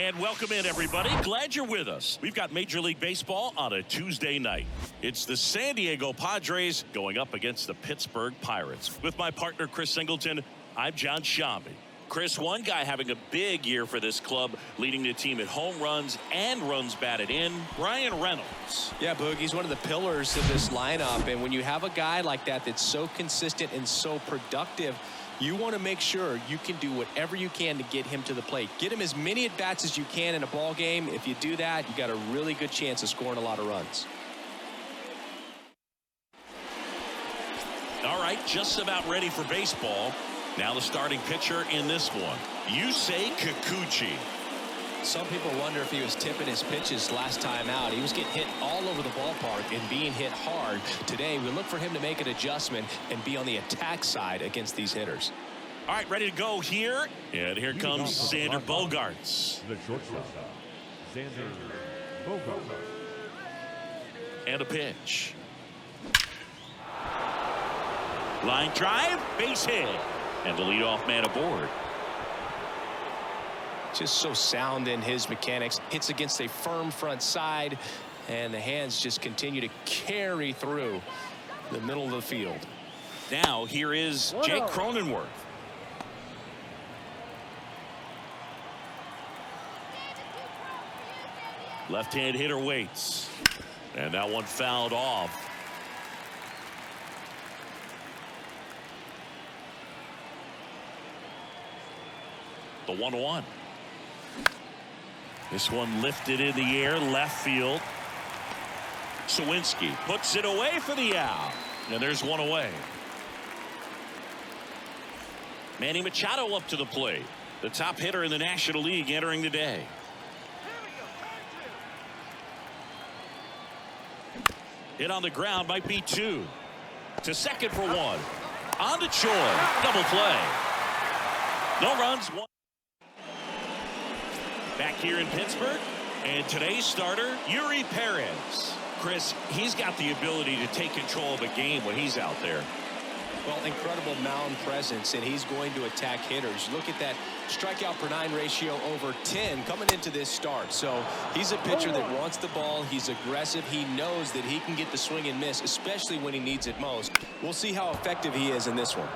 And welcome in, everybody. Glad you're with us. We've got Major League Baseball on a Tuesday night. It's the San Diego Padres going up against the Pittsburgh Pirates. With my partner, Chris Singleton, I'm John Shambi. Chris, one guy having a big year for this club, leading the team at home runs and runs batted in, Bryan Reynolds. Yeah, Boog, he's one of the pillars of this lineup. And when you have a guy like that that's so consistent and so productive, you want to make sure you can do whatever you can to get him to the plate. Get him as many at-bats as you can in a ball game. If you do that, you got a really good chance of scoring a lot of runs. All right, just about ready for baseball. Now the starting pitcher in this one, Yusei Kikuchi. Some people wonder if he was tipping his pitches last time out. He was getting hit all over the ballpark and being hit hard. Today, we look for him to make an adjustment and be on the attack side against these hitters. All right, ready to go here. And here comes Xander Bogaerts. The shortstop, Xander Bogaerts. And a pitch. Line drive, base hit. And the leadoff man aboard. Just so sound in his mechanics. Hits against a firm front side, and the hands just continue to carry through the middle of the field. Now here is Jake Cronenworth. Left-hand hitter waits, and that one fouled off. The 1-1. This one lifted in the air, left field. Sawinski puts it away for the out. And there's one away. Manny Machado up to the plate. The top hitter in the National League entering the day. Hit on the ground, might be two. To second for one. On to Choi. Double play. No runs, one. Back here in Pittsburgh, and today's starter, Yuri Perez. Chris, he's got the ability to take control of a game when he's out there. Well, incredible mound presence, and he's going to attack hitters. Look at that strikeout per 9 ratio over 10 coming into this start. So he's a pitcher that wants the ball. He's aggressive. He knows that he can get the swing and miss, especially when he needs it most. We'll see how effective he is in this one.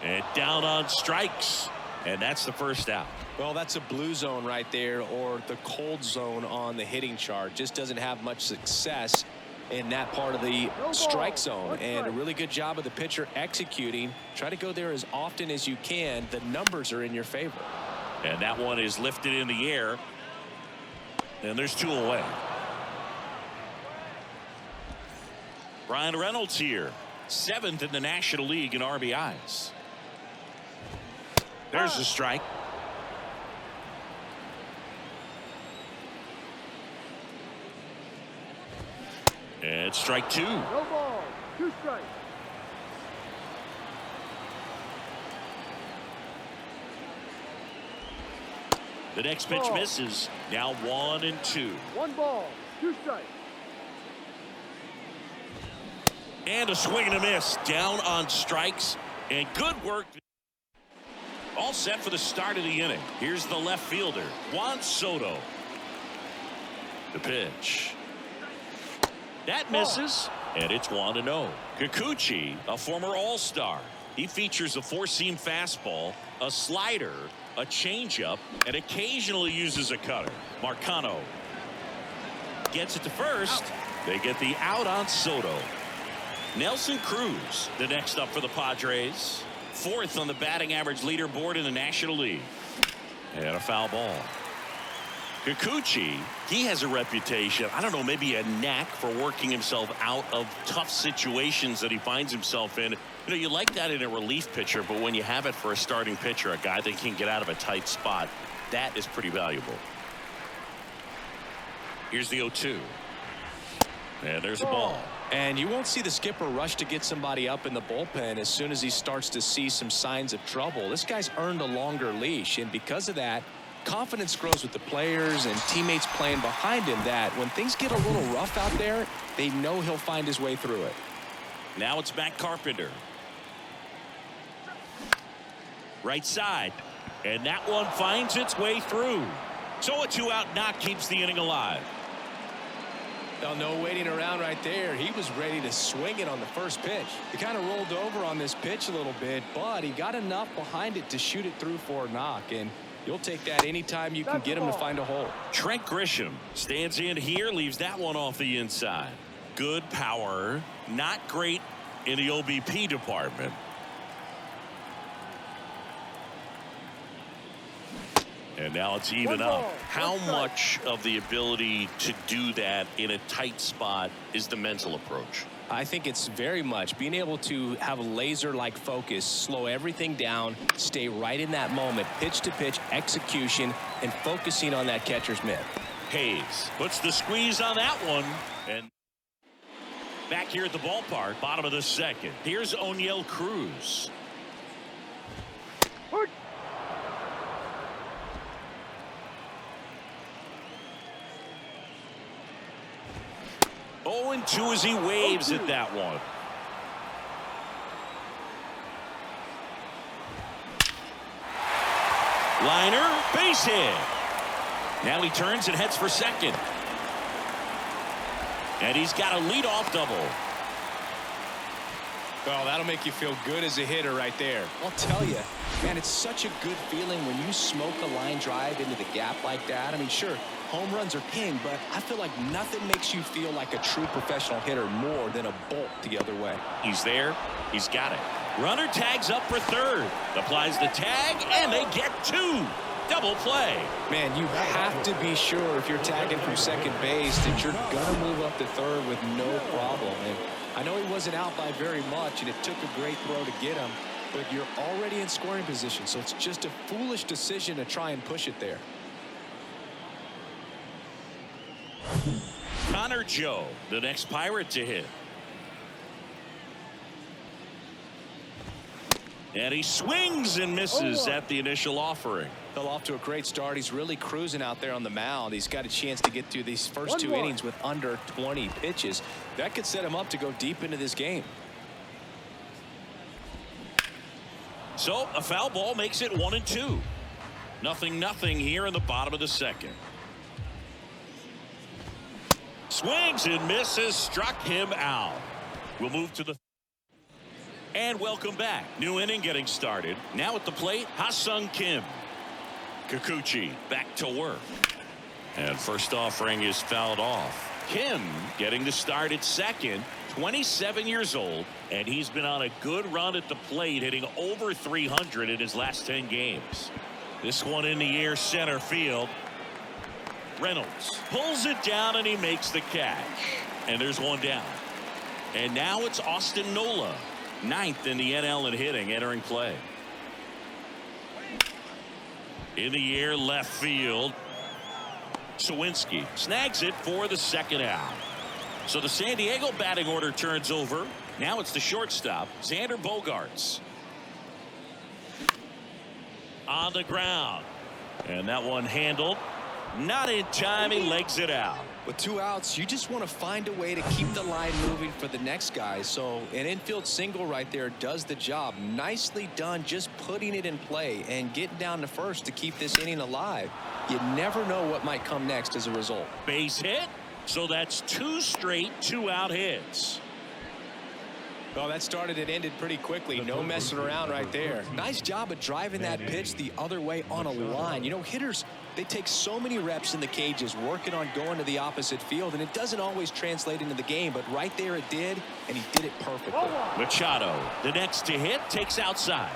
And down on strikes. And that's the first out. Well, that's a blue zone right there, or the cold zone on the hitting chart. Just doesn't have much success in that part of the strike zone. And a really good job of the pitcher executing. Try to go there as often as you can. The numbers are in your favor. And that one is lifted in the air. And there's two away. Bryan Reynolds here. 7th in the National League in RBIs. There's the strike. And strike two. No ball, 2 strikes. The next pitch misses. Now 1-2. 1 ball, 2 strikes. And a swing and a miss. Down on strikes. And good work. All set for the start of the inning. Here's the left fielder, Juan Soto. The pitch. That misses, and it's 1-0. Kikuchi, a former All-Star. He features a 4-seam fastball, a slider, a changeup, and occasionally uses a cutter. Marcano gets it to first. They get the out on Soto. Nelson Cruz, the next up for the Padres. 4th on the batting average leaderboard in the National League. And a foul ball. Kikuchi, he has a reputation, I don't know, maybe a knack for working himself out of tough situations that he finds himself in. You know, you like that in a relief pitcher, but when you have it for a starting pitcher, a guy that can get out of a tight spot, that is pretty valuable. Here's the 0-2. And there's a ball. And you won't see the skipper rush to get somebody up in the bullpen as soon as he starts to see some signs of trouble. This guy's earned a longer leash, and because of that, confidence grows with the players and teammates playing behind him, that when things get a little rough out there, they know he'll find his way through it. Now it's Matt Carpenter. Right side. And that one finds its way through. So a 2-out knock keeps the inning alive. Well, no waiting around right there. He was ready to swing it on the first pitch. He kind of rolled over on this pitch a little bit, but he got enough behind it to shoot it through for a knock. And you'll take that anytime you can get him to find a hole. Trent Grisham stands in here, leaves that one off the inside. Good power, not great in the OBP department. And now it's even up. How much of the ability to do that in a tight spot is the mental approach? I think it's very much being able to have a laser-like focus, slow everything down, stay right in that moment, pitch-to-pitch execution, and focusing on that catcher's mitt. Hayes puts the squeeze on that one. And back here at the ballpark, bottom of the second. Here's Nola Cruz. 0-2 as he waves at that one. Liner, base hit. Now he turns and heads for second. And he's got a leadoff double. Well, that'll make you feel good as a hitter right there. I'll tell you, man, it's such a good feeling when you smoke a line drive into the gap like that. I mean, sure, home runs are king, but I feel like nothing makes you feel like a true professional hitter more than a bolt the other way. He's there. He's got it. Runner tags up for third. Applies the tag, and they get two. Double play. Man, you have to be sure if you're tagging from second base that you're going to move up to third with no problem. And I know he wasn't out by very much, and it took a great throw to get him, but you're already in scoring position, so it's just a foolish decision to try and push it there. Connor Joe, the next Pirate to hit. And he swings and misses at the initial offering. Fell off to a great start. He's really cruising out there on the mound. He's got a chance to get through these first two innings with under 20 pitches. That could set him up to go deep into this game. So a foul ball makes it 1-2. 0-0 here in the bottom of the second. Swings and misses, struck him out. We'll move to the and welcome back. New inning getting started. Now at the plate, Ha-Sung Kim. Kikuchi back to work. And first offering is fouled off. Kim getting the start at second, 27 years old, and he's been on a good run at the plate, hitting over 300 in his last 10 games. This one in the air, center field. Reynolds pulls it down and he makes the catch. And there's one down. And now it's Austin Nola, 9th in the NL in hitting, entering play. In the air, left field. Sawinski snags it for the second out. So the San Diego batting order turns over. Now it's the shortstop, Xander Bogaerts. On the ground. And that one handled. Not in time. He legs it out. With 2 outs, you just want to find a way to keep the line moving for the next guy. So an infield single right there does the job. Nicely done, just putting it in play and getting down to first to keep this inning alive. You never know what might come next as a result. Base hit. So that's 2 straight 2-out hits. Well, that started and ended pretty quickly. No messing around right there. Nice job of driving that pitch the other way on a line. You know, hitters, they take so many reps in the cages working on going to the opposite field, and it doesn't always translate into the game, but right there it did, and he did it perfectly. Machado, the next to hit, takes outside.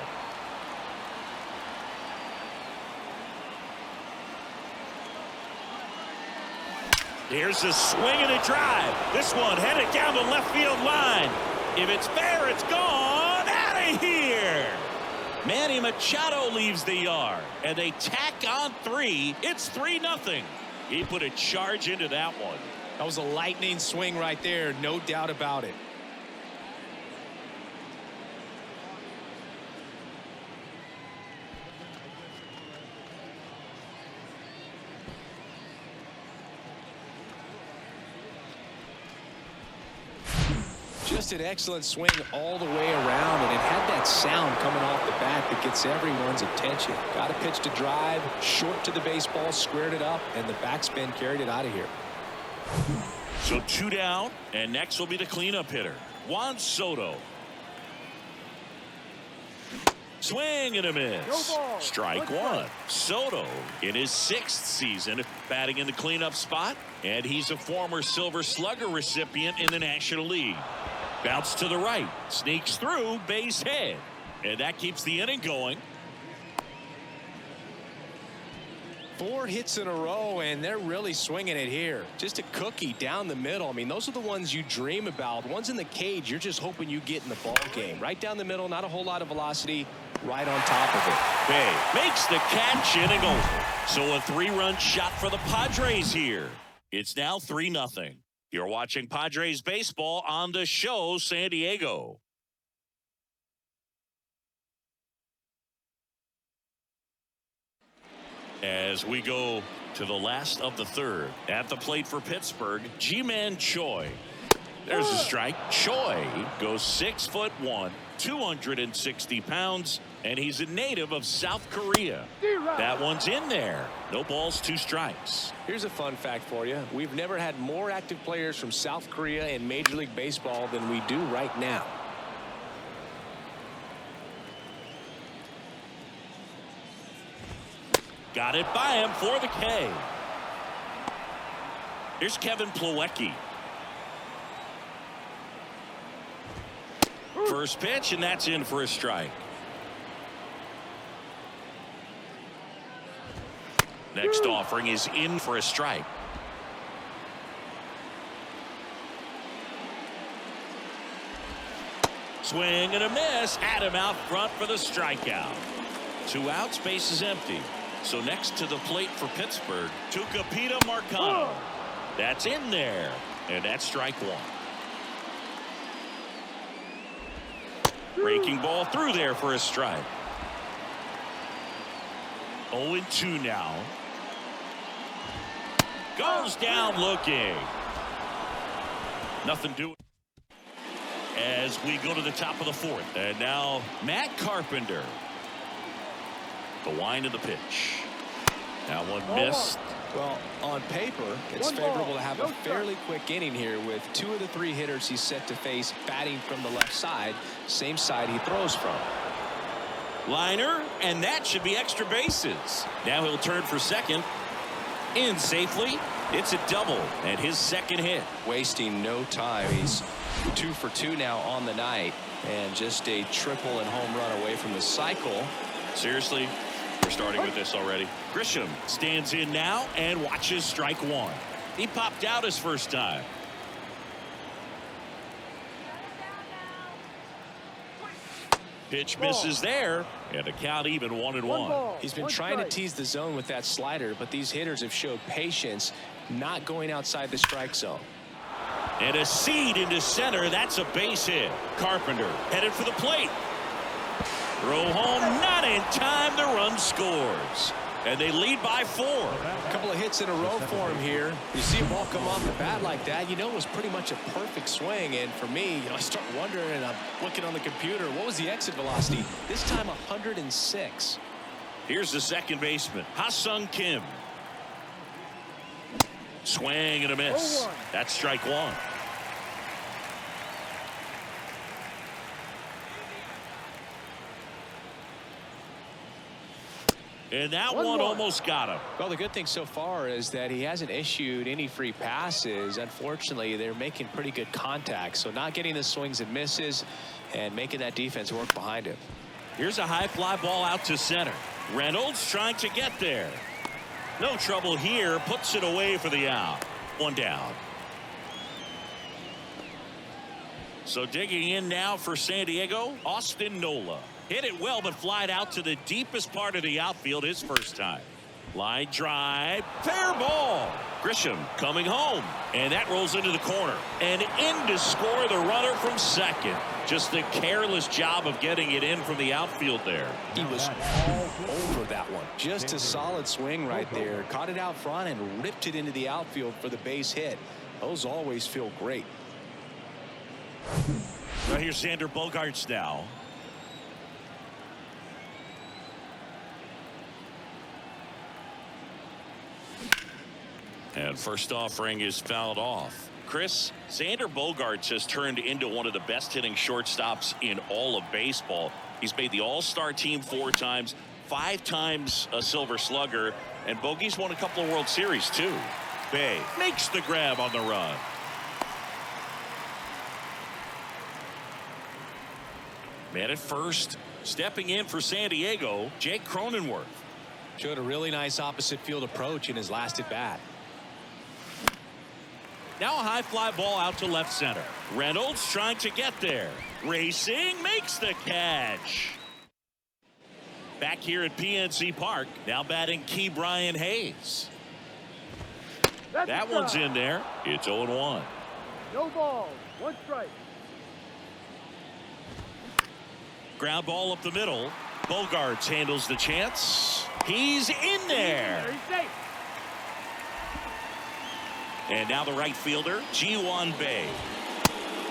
Here's a swing and a drive. This one headed down the left field line. If it's fair, it's gone. Out of here. Manny Machado leaves the yard, and they tack on 3. It's 3-0. He put a charge into that one. That was a lightning swing right there, no doubt about it. Just an excellent swing all the way around, and it had that sound coming off the bat that gets everyone's attention. Got a pitch to drive, short to the baseball, squared it up, and the backspin carried it out of here. So 2 down, and next will be the cleanup hitter, Juan Soto. Swing and a miss. Strike one. Soto in his 6th season batting in the cleanup spot, and he's a former Silver Slugger recipient in the National League. Bounce to the right, sneaks through, base hit, and that keeps the inning going. 4 hits in a row, and they're really swinging it here. Just a cookie down the middle. I mean, those are the ones you dream about. Ones in the cage, you're just hoping you get in the ball game. Right down the middle, not a whole lot of velocity, right on top of it. Bay makes the catch, inning over. So a 3-run shot for the Padres here. It's now 3-0. You're watching Padres baseball on the show, San Diego. As we go to the last of the 3rd, at the plate for Pittsburgh, Ji-Man Choi. There's a strike. Choi goes 6'1", 260 pounds, and he's a native of South Korea. That one's in there. No balls, 2 strikes. Here's a fun fact for you. We've never had more active players from South Korea in Major League Baseball than we do right now. Got it by him for the K. Here's Kevin Plawecki. First pitch, and that's in for a strike. Next offering is in for a strike. Swing and a miss. Had him out front for the strikeout. 2 outs, base is empty. So next to the plate for Pittsburgh, Tucupita Marcano. That's in there, and that's strike 1. Breaking ball through there for a strike. 0-2 now. Goes down looking. Nothing doing. As we go to the top of the 4th, and now Matt Carpenter. The wind of the pitch. That one missed. Well, on paper, it's favorable to have a fairly quick inning here with 2 of the 3 hitters he's set to face batting from the left side, same side he throws from. Liner, and that should be extra bases. Now he'll turn for second. In safely. It's a double and his 2nd hit. Wasting no time. He's 2 for 2 now on the night, and just a triple and home run away from the cycle. Seriously, we're starting with this already. Grisham stands in now and watches strike 1. He popped out his first time. Pitch misses there, and the count even 1-1. He's been trying to tease the zone with that slider, but these hitters have showed patience, not going outside the strike zone. And a seed into center. That's a base hit. Carpenter headed for the plate. Throw home, not in time. The run scores, and they lead by 4. A couple of hits in a row for him here. You see a ball come off the bat like that, you know it was pretty much a perfect swing. And for me, I start wondering, and I'm looking on the computer, what was the exit velocity? This time 106. Here's the second baseman, Ha-Sung Kim. Swing and a miss. That's strike 1. And that one almost got him. Well, the good thing so far is that he hasn't issued any free passes. Unfortunately, they're making pretty good contact. So not getting the swings and misses and making that defense work behind him. Here's a high fly ball out to center. Reynolds trying to get there. No trouble here. Puts it away for the out. 1 down. So digging in now for San Diego, Austin Nola. Hit it well, but flied out to the deepest part of the outfield his first time. Line drive, fair ball. Grisham coming home, and that rolls into the corner. And in to score the runner from second. Just the careless job of getting it in from the outfield there. He was all over that one. Just a solid swing right there. Caught it out front and ripped it into the outfield for the base hit. Those always feel great. Right here's Xander Bogaerts now. And first offering is fouled off. Chris, Xander Bogaerts has turned into one of the best hitting shortstops in all of baseball. He's made the All-Star team 4 times, 5 times a Silver Slugger, and Bogey's won a couple of World Series too. Bay makes the grab on the run. Man at first, stepping in for San Diego, Jake Cronenworth. Showed a really nice opposite field approach in his last at bat. Now a high fly ball out to left center. Reynolds trying to get there. Racing, makes the catch. Back here at PNC Park, now batting Key Brian Hayes. That one's in there. It's 0-1. No ball. 1 strike. Ground ball up the middle. Bogaerts handles the chance. He's in there. He's safe. And now the right fielder, Ji-Hwan Bae.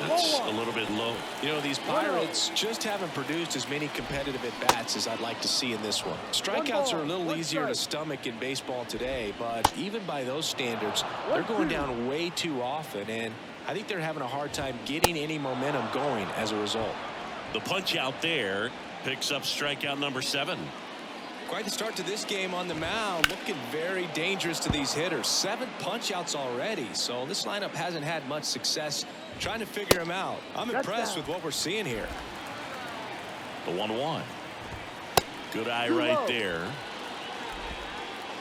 That's a little bit low. You know, these Pirates just haven't produced as many competitive at-bats as I'd like to see in this one. Strikeouts are a little easier to stomach in baseball today, but even by those standards, they're going down way too often, and I think they're having a hard time getting any momentum going as a result. The punch out there picks up strikeout number 7. Quite the start to this game on the mound, looking very dangerous to these hitters. 7 punch outs already, so this lineup hasn't had much success trying to figure him out. I'm impressed with what we're seeing here. The 1-1. Good eye right there.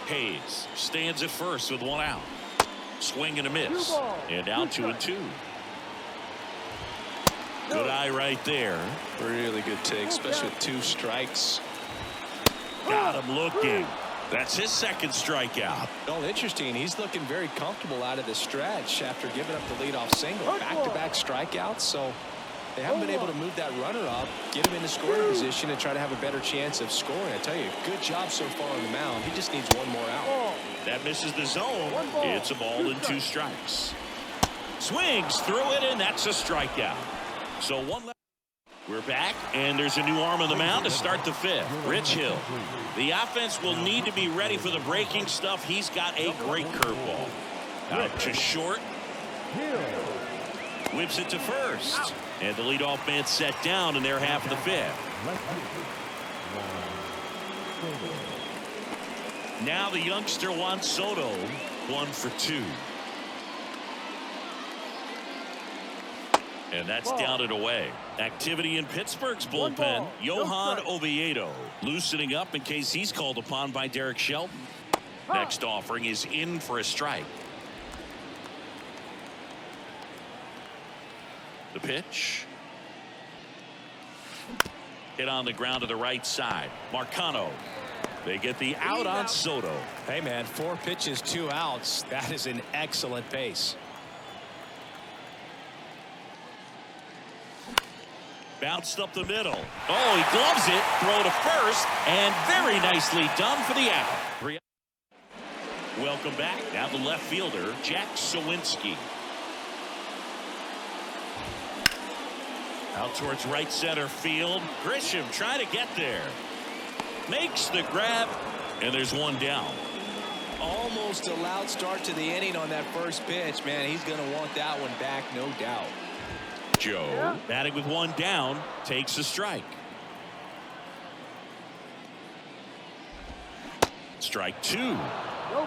Hayes stands at first with 1 out. Swing and a miss. And down 2-2. Good eye right there. Really good take, especially with 2 strikes. Got him looking. That's his 2nd strikeout. Oh, interesting. He's looking very comfortable out of the stretch after giving up the leadoff single. Back-to-back strikeouts, so they haven't been able to move that runner up, get him into scoring position, and try to have a better chance of scoring. I tell you, good job so far on the mound. He just needs 1 more out. That misses the zone. It's a ball and 2 strikes. Swings through it, and that's a strikeout. So 1 left. We're back, and there's a new arm on the mound to start the 5th. Rich Hill. The offense will need to be ready for the breaking stuff. He's got a great curveball. Out to short. Whips it to first. And the leadoff man set down in their half of the 5th. Now the youngster Juan Soto, 1 for 2. And that's down and away. Activity in Pittsburgh's bullpen. Johan Oviedo loosening up in case he's called upon by Derek Shelton. Next offering is in for a strike. The pitch. Hit on the ground to the right side. Marcano. They get the out on Soto. Hey, man, 4 pitches, 2 outs. That is an excellent pace. Bounced up the middle. Oh, he gloves it. Throw to first. And very nicely done for the out. Welcome back. Now the left fielder, Jack Sawinski. Out towards right center field. Grisham trying to get there. Makes the grab. And there's 1 down. Almost a loud start to the inning on that first pitch. Man, he's going to want that one back, no doubt. Joe, batting with 1 down, takes a strike. Strike 2. No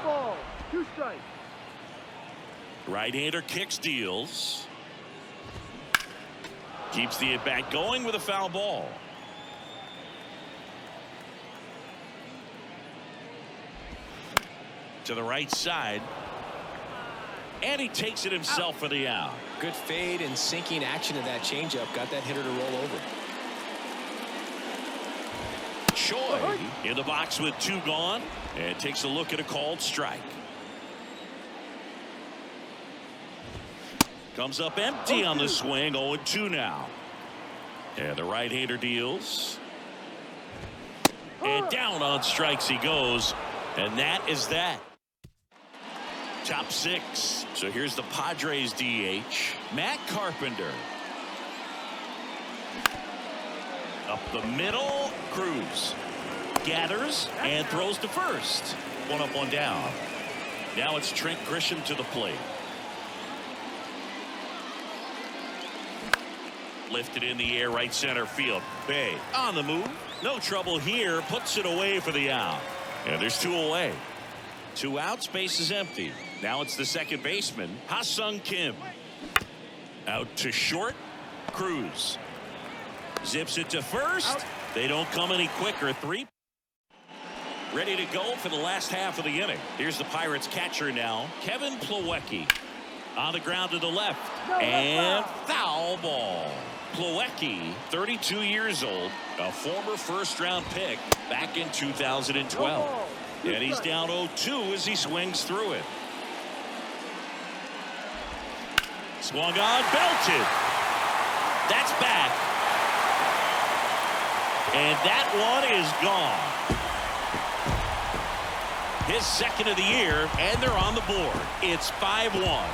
ball. 2 strikes. Right-hander kicks, deals. Keeps the at-bat going with a foul ball. To the right side. And he takes it himself for the out. Good fade and sinking action of that changeup got that hitter to roll over. Choi in the box with 2 gone and takes a look at a called strike. Comes up empty on the swing. 0-2 now. And the right-hander deals. And down on strikes he goes. And that is that. Top 6. So here's the Padres DH, Matt Carpenter. Up the middle, Cruz gathers and throws to first. One up, one down. Now it's Trent Grisham to the plate. Lifted in the air, right center field. Bay on the move. No trouble here. Puts it away for the out. And there's two away. Two outs, base is empty. Now it's the second baseman, Ha-Sung Kim. Out to short, Cruz. Zips it to first. They don't come any quicker. Three. Ready to go for the last half of the inning. Here's the Pirates catcher now, Kevin Plawecki. On the ground to the left. And foul ball. Plawecki, 32 years old, a former first-round pick back in 2012. And he's down 0-2 as he swings through it. Swung on, belted. That's back. And that one is gone. His second of the year, and they're on the board. It's 5-1.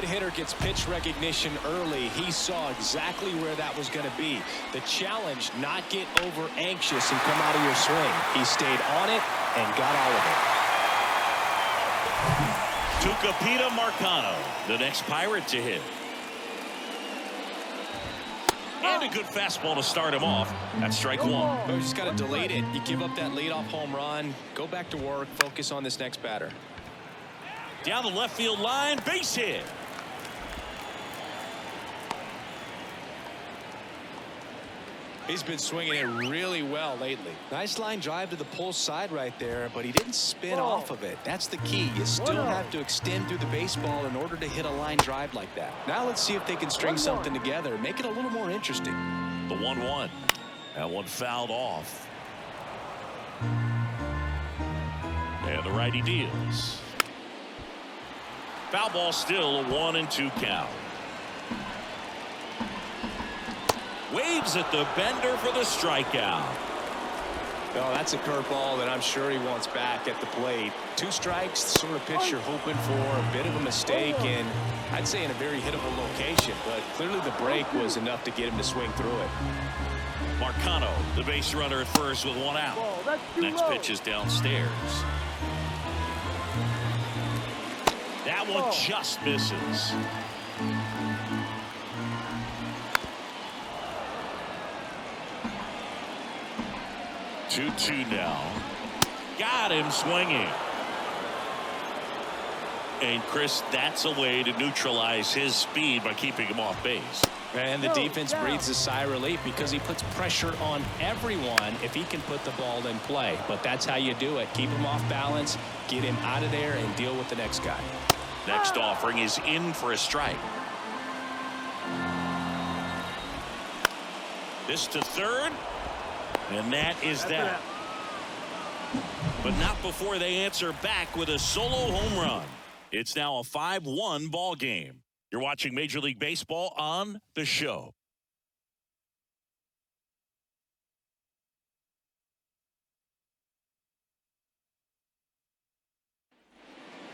Hitter gets pitch recognition early. He saw exactly where that was going to be. The challenge, not get over anxious and come out of your swing. He stayed on it and got all of it. Tucupita Marcano, the next Pirate to hit. And a good fastball to start him off. That's strike one. Well, you just got to delete it. You give up that leadoff home run. Go back to work. Focus on this next batter. Down the left field line, base hit. He's been swinging it really well lately. Nice line drive to the pull side right there, but he didn't spin off of it. That's the key. You still have to extend through the baseball in order to hit a line drive like that. Now let's see if they can string something together, make it a little more interesting. The 1-1. That one fouled off. And the righty deals. Foul ball, still a 1-2 count. Waves at the bender for the strikeout. Oh, that's a curveball that I'm sure he wants back at the plate. Two strikes, sort of pitch you're hoping for. A bit of a mistake, and I'd say in a very hittable location, but clearly the break was enough to get him to swing through it. Marcano, the base runner at first with one out. Next pitch is downstairs. That one just misses. Two now. Got him swinging. And Chris, that's a way to neutralize his speed by keeping him off base. And the defense breathes a sigh of relief because he puts pressure on everyone if he can put the ball in play. But that's how you do it. Keep him off balance, get him out of there, and deal with the next guy. Next offering is in for a strike. This to third. And that is that. But not before they answer back with a solo home run. It's now a 5-1 ball game. You're watching Major League Baseball on The Show.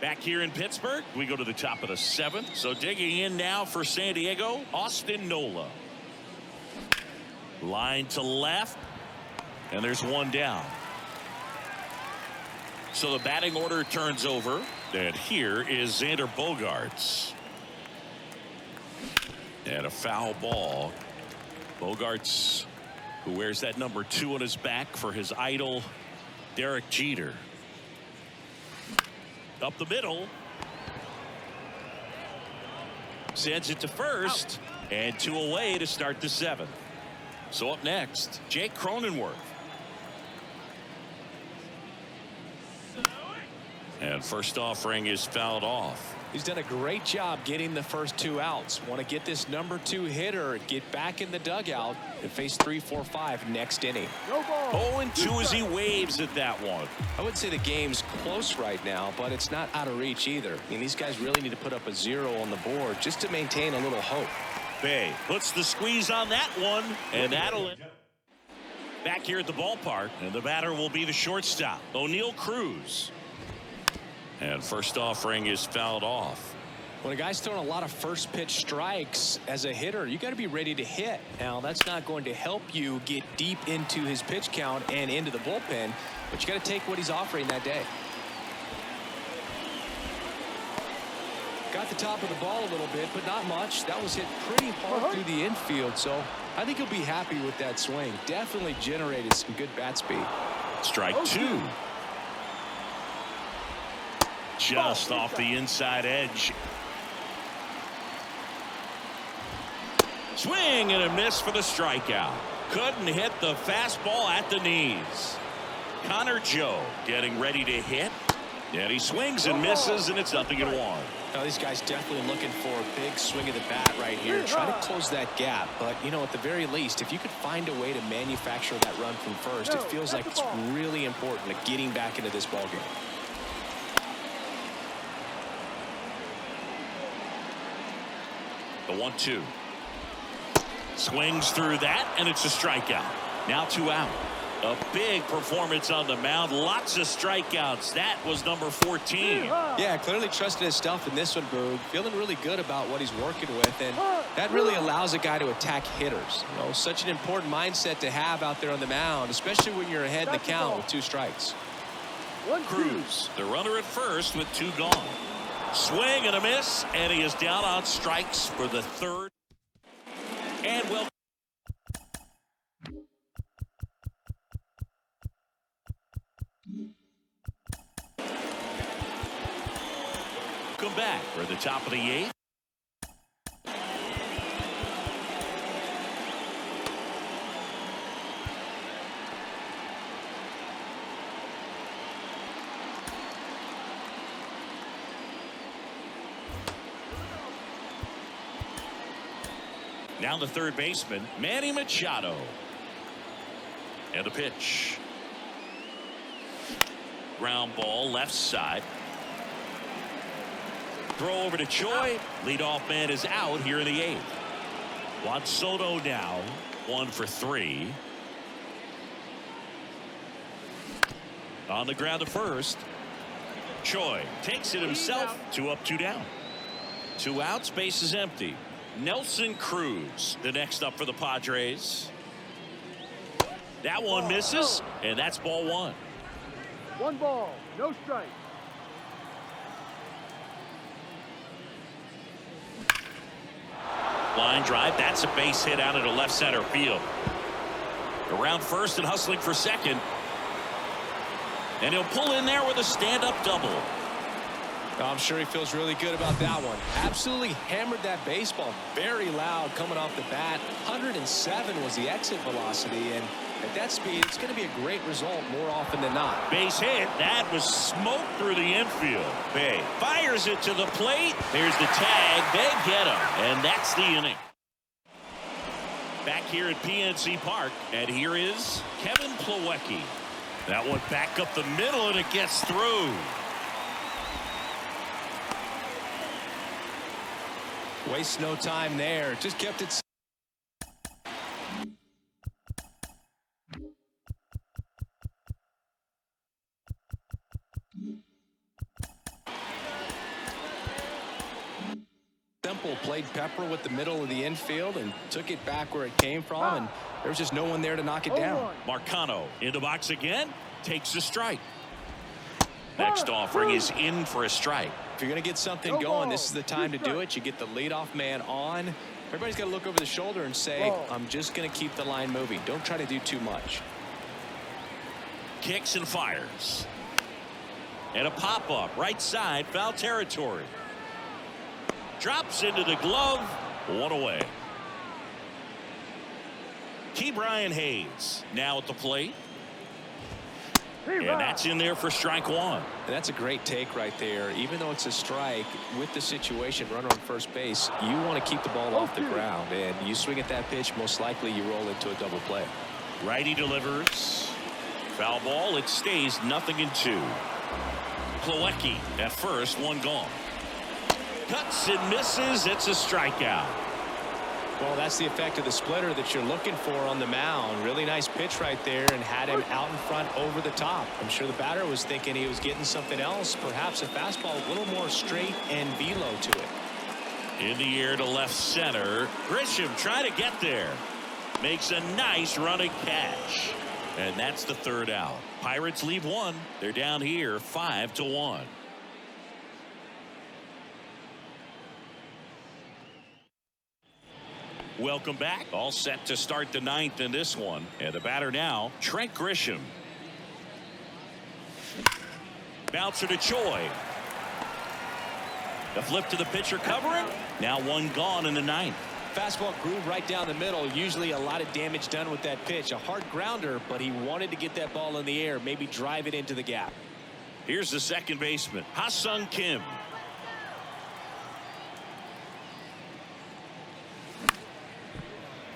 Back here in Pittsburgh, we go to the top of the 7th. So digging in now for San Diego, Austin Nola. Line to left. And there's one down. So the batting order turns over. And here is Xander Bogaerts. And a foul ball. Bogaerts, who wears that number 2 on his back for his idol, Derek Jeter. Up the middle. Sends it to first. And 2 away to start the 7th. So up next, Jake Cronenworth. And first offering is fouled off. He's done a great job getting the first 2 outs. Want to get this number 2 hitter, get back in the dugout, and face 3, 4, 5 next inning. 0-2 as he waves at that one. I would say the game's close right now, but it's not out of reach either. I mean, these guys really need to put up a 0 on the board just to maintain a little hope. Bay puts the squeeze on that one, and that'll back here at the ballpark, and the batter will be the shortstop, Cruz. And first offering is fouled off. When a guy's throwing a lot of first pitch strikes as a hitter, you got to be ready to hit. Now, that's not going to help you get deep into his pitch count and into the bullpen, but you got to take what he's offering that day. Got the top of the ball a little bit, but not much. That was hit pretty hard through the infield, so I think he'll be happy with that swing. Definitely generated some good bat speed. Strike two. Just off the inside edge. Swing and a miss for the strikeout. Couldn't hit the fastball at the knees. Connor Joe getting ready to hit. And he swings and misses, and it's 0-1. Now, these guys definitely looking for a big swing of the bat right here. Try to close that gap. But, you know, at the very least, if you could find a way to manufacture that run from first, it feels like it's really important to getting back into this ballgame. The 1-2. Swings through that, and it's a strikeout. Now 2 out. A big performance on the mound. Lots of strikeouts. That was number 14. Yeah, clearly trusting his stuff in this one, Boog. Feeling really good about what he's working with, and that really allows a guy to attack hitters. You know, such an important mindset to have out there on the mound, especially when you're ahead in the count with 2 strikes. Cruz, the runner at first with 2 gone. Swing and a miss, and he is down on strikes for the 3rd. And well. Come back for the top of the 8th. Now the third baseman, Manny Machado. And a pitch. Ground ball left side. Throw over to Choi. Leadoff man is out here in the 8th. Juan Soto now 1 for 3. On the ground to first. Choi takes it himself. 2 up, 2 down. 2 outs, base is empty. Nelson Cruz, the next up for the Padres. That one misses, and that's ball 1. 1 ball, no strike. Line drive, that's a base hit out into left center field. Around first and hustling for second. And he'll pull in there with a stand-up double. I'm sure he feels really good about that one. Absolutely hammered that baseball. Very loud coming off the bat. 107 was the exit velocity, and at that speed, it's going to be a great result more often than not. Base hit. That was smoke through the infield. Bay fires it to the plate. There's the tag. They get him, and that's the inning. Back here at PNC Park, and here is Kevin Plawecki. That one back up the middle, and it gets through. Waste no time there. Just kept it. Simple played Pepper with the middle of the infield and took it back where it came from, and there was just no one there to knock it down. Marcano in the box again, takes a strike. Next offering is in for a strike. If you're going to get something going, this is the time to do it. You get the leadoff man on. Everybody's got to look over the shoulder and say, I'm just going to keep the line moving. Don't try to do too much. Kicks and fires. And a pop-up right side, foul territory. Drops into the glove. 1 away. Ke'Bryan Hayes now at the plate. And that's in there for strike 1. And that's a great take right there. Even though it's a strike, with the situation, runner on first base, you want to keep the ball off the ground. And you swing at that pitch, most likely you roll into a double play. Righty delivers. Foul ball. It stays 0-2. Plawecki at first, 1 gone. Cuts and misses. It's a strikeout. Well, that's the effect of the splitter that you're looking for on the mound. Really nice pitch right there and had him out in front over the top. I'm sure the batter was thinking he was getting something else, perhaps a fastball a little more straight and velo to it. In the air to left center. Grisham trying to get there. Makes a nice running catch. And that's the third out. Pirates leave one. They're down here 5-1. Welcome back. All set to start the ninth in this one. And the batter now, Trent Grisham. Bouncer to Choi. The flip to the pitcher covering. Now one gone in the ninth. Fastball groove right down the middle. Usually a lot of damage done with that pitch. A hard grounder, but he wanted to get that ball in the air, maybe drive it into the gap. Here's the second baseman, Ha-Sung Kim.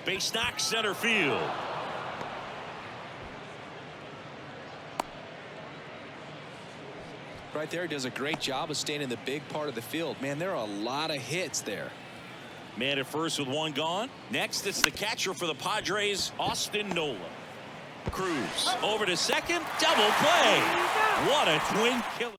Base knock center field. Right there, does a great job of staying in the big part of the field. Man, there are a lot of hits there. Man at first with one gone. Next, it's the catcher for the Padres, Austin Nola. Cruz over to second. Double play. What a twin killer.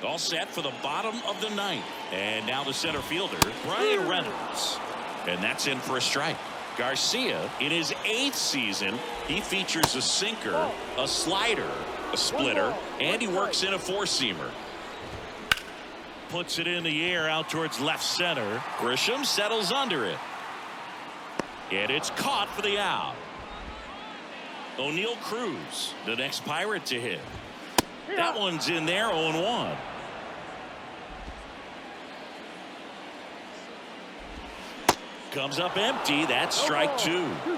All set for the bottom of the ninth. And now the center fielder, Brian Reynolds. And that's in for a strike. Garcia, in his 8th season, he features a sinker, a slider, a splitter, and he works in a 4-seamer. Puts it in the air out towards left center. Grisham settles under it. And it's caught for the out. O'Neal Cruz, the next Pirate to hit. That one's in there, 0-1. Comes up empty. That's strike 2.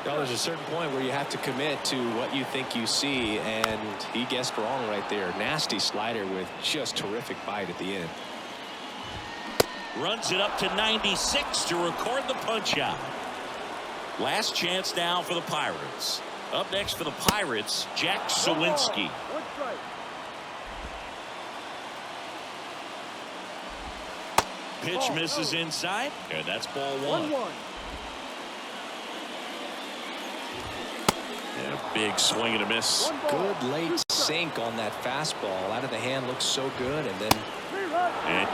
Well, there's a certain point where you have to commit to what you think you see, and he guessed wrong right there. Nasty slider with just terrific bite at the end. Runs it up to 96 to record the punch out. Last chance now for the Pirates. Up next for the Pirates, Jack Sawinski. Pitch misses inside, and that's ball 1. And a big swing and a miss. Good late sink on that fastball. Out of the hand, looks so good, and then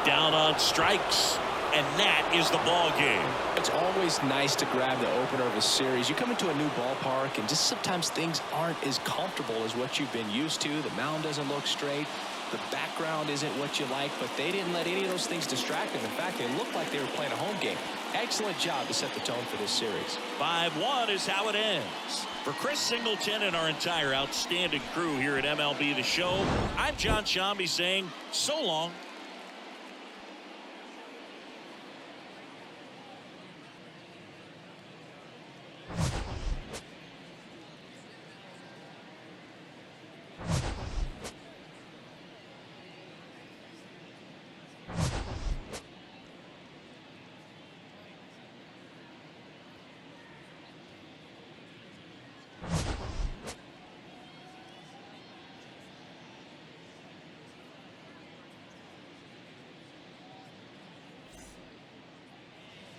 down on strikes, and that is the ball game. It's always nice to grab the opener of a series. You come into a new ballpark, and just sometimes things aren't as comfortable as what you've been used to. The mound doesn't look straight. The background isn't what you like, but they didn't let any of those things distract them. In fact, they looked like they were playing a home game. Excellent job to set the tone for this series. 5-1 is how it ends. For Chris Singleton and our entire outstanding crew here at MLB The Show, I'm John Shambi saying so long.